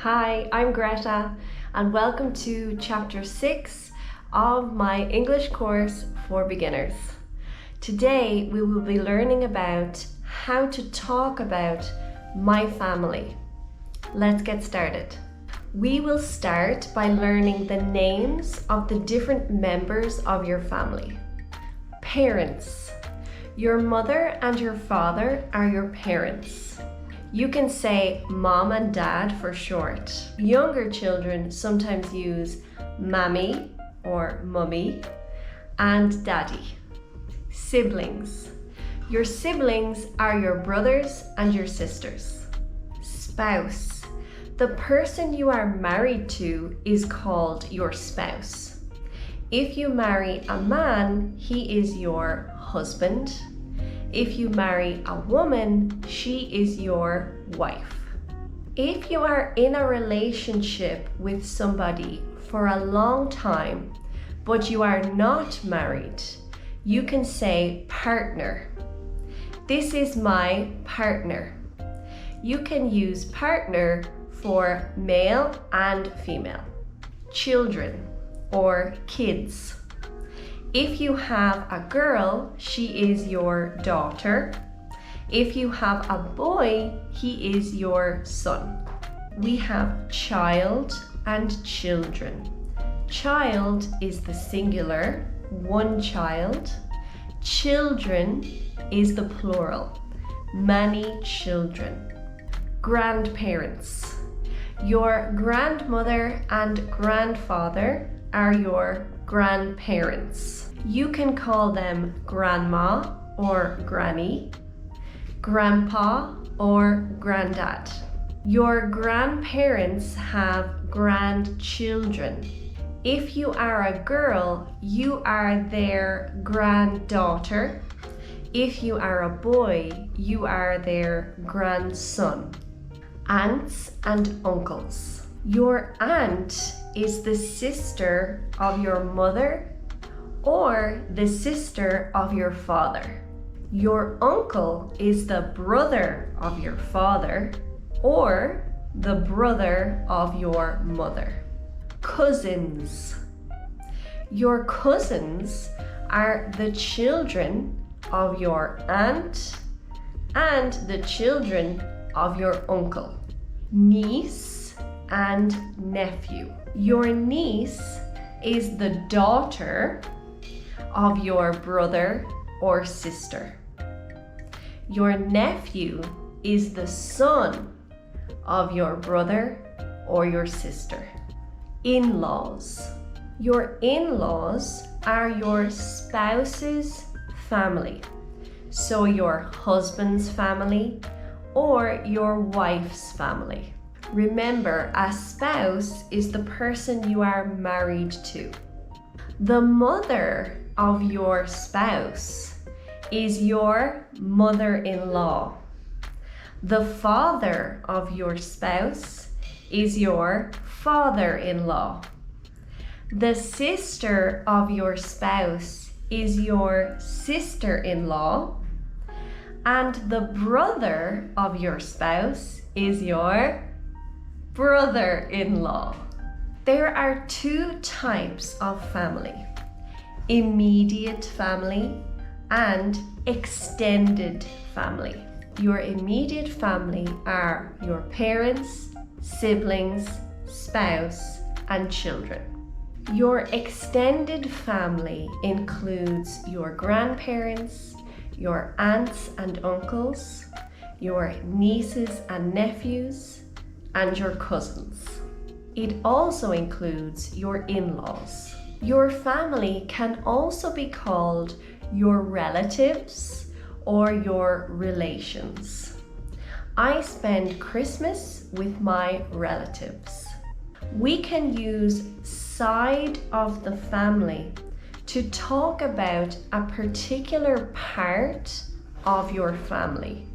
Hi, I'm Greta and welcome to Chapter 6 of my English course for beginners. Today we will be learning about how to talk about my family. Let's get started. We will start by learning the names of the different members of your family. Parents. Your mother and your father are your parents. You can say mom and dad for short. Younger children sometimes use mammy or mummy and daddy. Siblings. Your siblings are your brothers and your sisters. Spouse. The person you are married to is called your spouse. If you marry a man, he is your husband. If you marry a woman, she is your wife. If you are in a relationship with somebody for a long time, but you are not married, you can say partner. This is my partner. You can use partner for male and female. Children or kids. If you have a girl, she is your daughter. If you have a boy, he is your son. We have child and children. Child is the singular, one child. Children is the plural, many children. Grandparents. Your grandmother and grandfather are your grandparents. You can call them grandma or granny, grandpa or granddad. Your grandparents have grandchildren. If you are a girl, you are their granddaughter. If you are a boy, you are their grandson. Aunts and uncles. Your aunt is the sister of your mother or the sister of your father. Your uncle is the brother of your father or the brother of your mother. Cousins. Your cousins are the children of your aunt and the children of your uncle. Niece and nephew. Your niece is the daughter of your brother or sister. Your nephew is the son of your brother or your sister. In-laws. Your in-laws are your spouse's family. So your husband's family or your wife's family. Remember, a spouse is the person you are married to. The mother of your spouse is your mother-in-law. The father of your spouse is your father-in-law. The sister of your spouse is your sister-in-law. And the brother of your spouse is your brother-in-law. There are two types of family: immediate family and extended family. Your immediate family are your parents, siblings, spouse, and children. Your extended family includes your grandparents, your aunts and uncles, your nieces and nephews, and your cousins. It also includes your in-laws. Your family can also be called your relatives or your relations. I spend Christmas with my relatives. We can use side of the family to talk about a particular part of your family.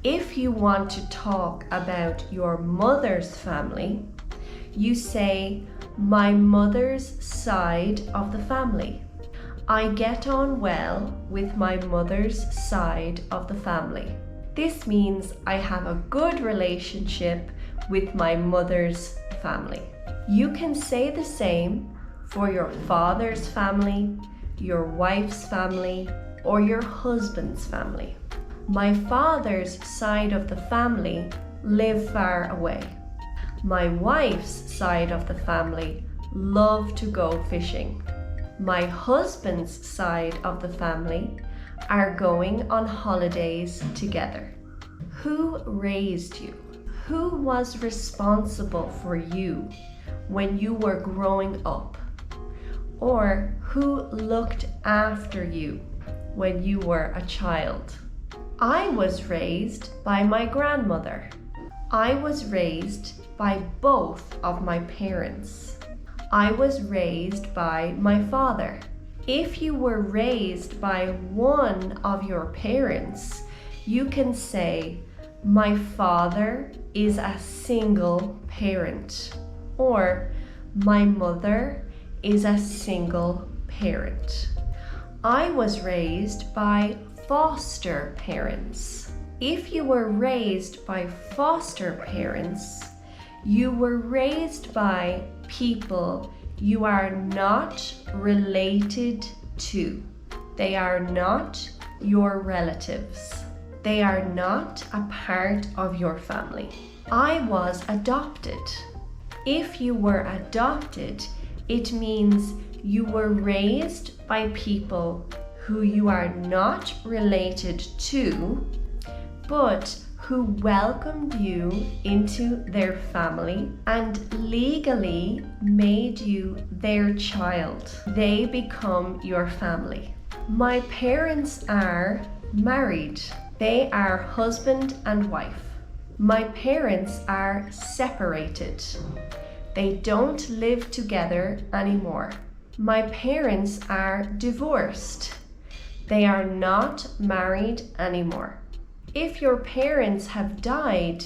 If you want to talk about your mother's family, you say, my mother's side of the family. I get on well with my mother's side of the family. This means I have a good relationship with my mother's family. You can say the same for your father's family, your wife's family, or your husband's family. My father's side of the family live far away. My wife's side of the family love to go fishing. My husband's side of the family are going on holidays together. Who raised you? Who was responsible for you when you were growing up? Or who looked after you when you were a child? I was raised by my grandmother. I was raised by both of my parents. I was raised by my father. If you were raised by one of your parents, you can say, my father is a single parent, or my mother is a single parent. I was raised by foster parents. If you were raised by foster parents, you were raised by people you are not related to. They are not your relatives. They are not a part of your family. I was adopted. If you were adopted, it means you were raised by people who you are not related to, but who welcomed you into their family and legally made you their child. They become your family. My parents are married. They are husband and wife. My parents are separated. They don't live together anymore. My parents are divorced. They are not married anymore. If your parents have died,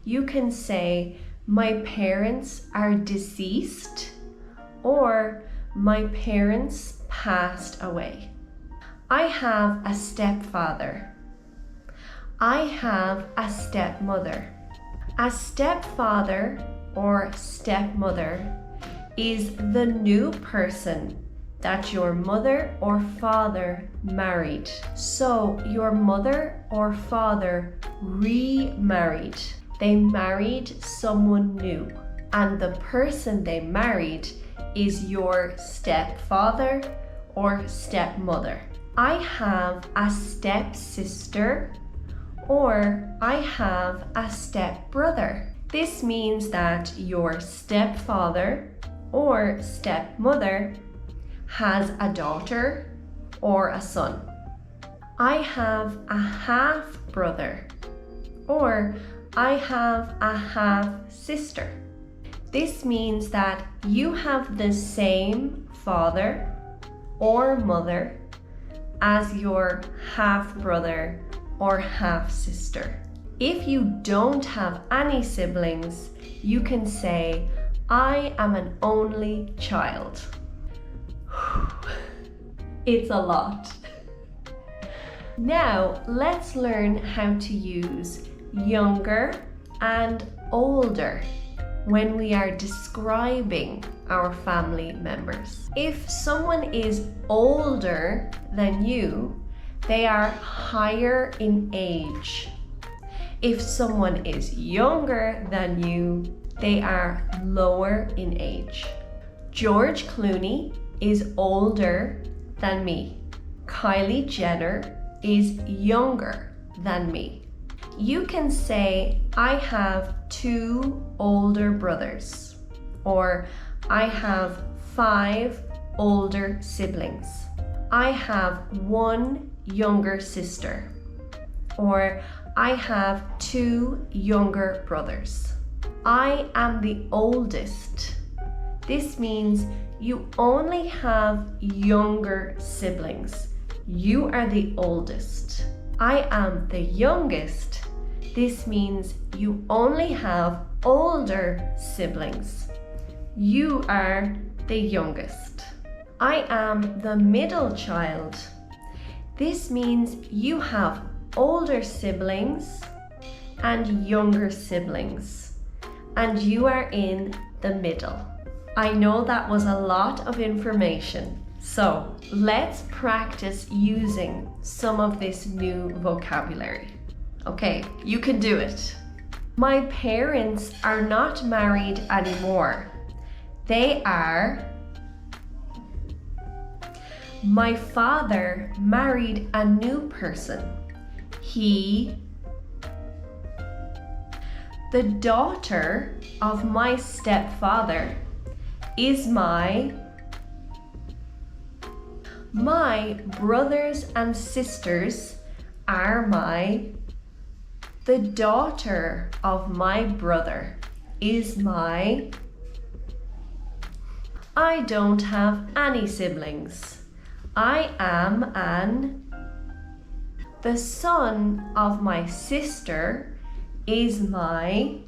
you can say, my parents are deceased, or my parents passed away. I have a stepfather. I have a stepmother. A stepfather or stepmother is the new person that your mother or father married. So your mother or father remarried. They married someone new, and the person they married is your stepfather or stepmother. I have a stepsister, or I have a stepbrother. This means that your stepfather or stepmother has a daughter or a son. I have a half brother, or I have a half sister. This means that you have the same father or mother as your half brother or half sister. If you don't have any siblings, you can say, I am an only child. It's a lot. Now let's learn how to use younger and older when we are describing our family members. If someone is older than you, they are higher in age. If someone is younger than you, they are lower in age. George Clooney is older than me. Kylie Jenner is younger than me. You can say, I have 2 older brothers, or I have 5 older siblings. I have 1 younger sister, or I have 2 younger brothers. I am the oldest. This means you only have younger siblings. You are the oldest. I am the youngest. This means you only have older siblings. You are the youngest. I am the middle child. This means you have older siblings and younger siblings. and you are in the middle. I know that was a lot of information, so let's practice using some of this new vocabulary. Okay, you can do it. My parents are not married anymore. They are. My father married a new person. He. The daughter of my stepfather is my brothers and sisters are my. The daughter of my brother is my. I don't have any siblings. I am an. The son of my sister is my.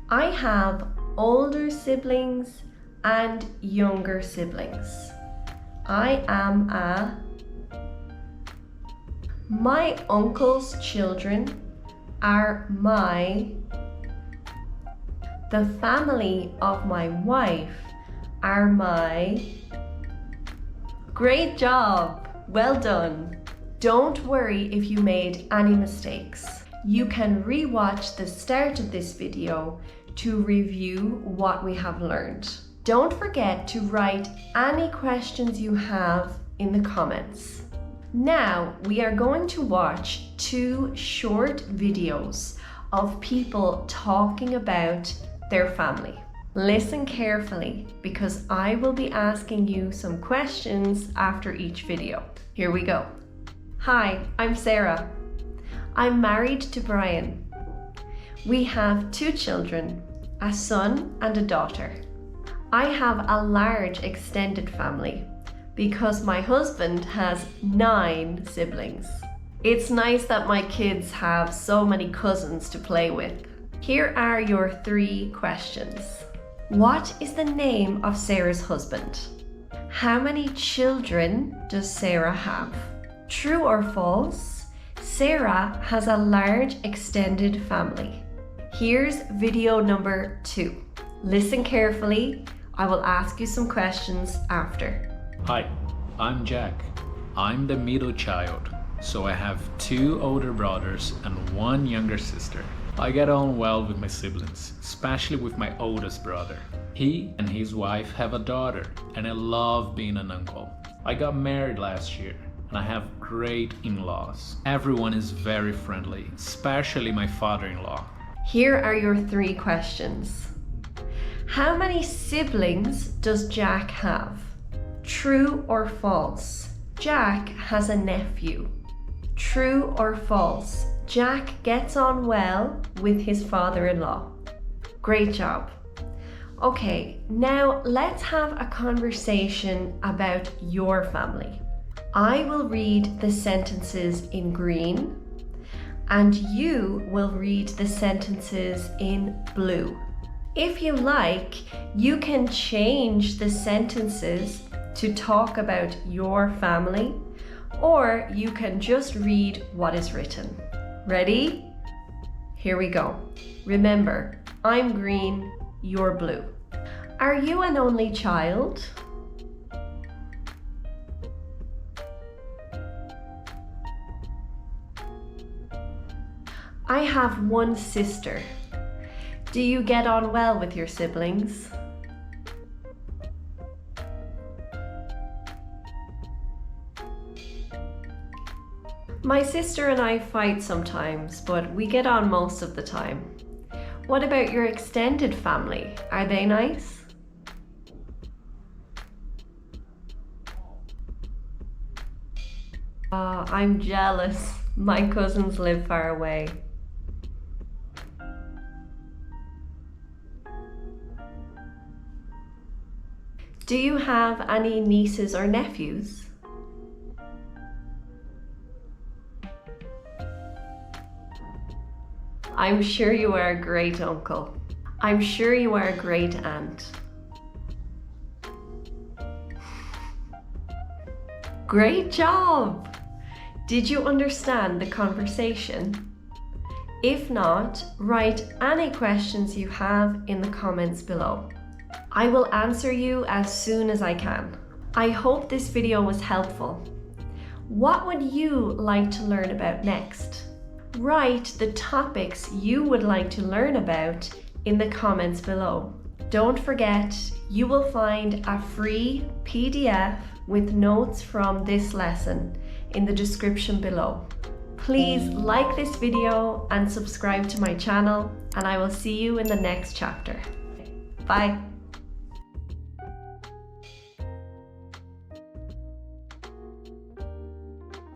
I have older siblings and younger siblings. I am a. My uncle's children are my. The family of my wife are my. Great job! Well done! Don't worry if you made any mistakes. You can re-watch the start of this video to review what we have learned. Don't forget to write any questions you have in the comments. Now we are going to watch 2 short videos of people talking about their family. Listen carefully because I will be asking you some questions after each video. Here we go. Hi, I'm Sarah. I'm married to Brian. We have 2 children, a son and a daughter. I have a large extended family because my husband has 9 siblings. It's nice that my kids have so many cousins to play with. Here are your 3 questions. What is the name of Sarah's husband? How many children does Sarah have? True or false? Sarah has a large extended family. Here's video number 2. Listen carefully. I will ask you some questions after. Hi, I'm Jack. I'm the middle child, so I have 2 older brothers and 1 younger sister. I get on well with my siblings, especially with my oldest brother. He and his wife have a daughter, and I love being an uncle. I got married last year, and I have great in-laws. Everyone is very friendly, especially my father-in-law. Here are your 3 questions. How many siblings does Jack have? True or false? Jack has a nephew. True or false? Jack gets on well with his father-in-law. Great job. Okay, now let's have a conversation about your family. I will read the sentences in green and you will read the sentences in blue. If you like, you can change the sentences to talk about your family, or you can just read what is written. Ready? Here we go. Remember, I'm green, you're blue. Are you an only child? I have 1 sister. Do you get on well with your siblings? My sister and I fight sometimes, but we get on most of the time. What about your extended family? Are they nice? I'm jealous. My cousins live far away. Do you have any nieces or nephews? I'm sure you are a great uncle. I'm sure you are a great aunt. Great job! Did you understand the conversation? If not, write any questions you have in the comments below. I will answer you as soon as I can. I hope this video was helpful. What would you like to learn about next? Write the topics you would like to learn about in the comments below. Don't forget, you will find a free PDF with notes from this lesson in the description below. Please like this video and subscribe to my channel, and I will see you in the next chapter. Bye.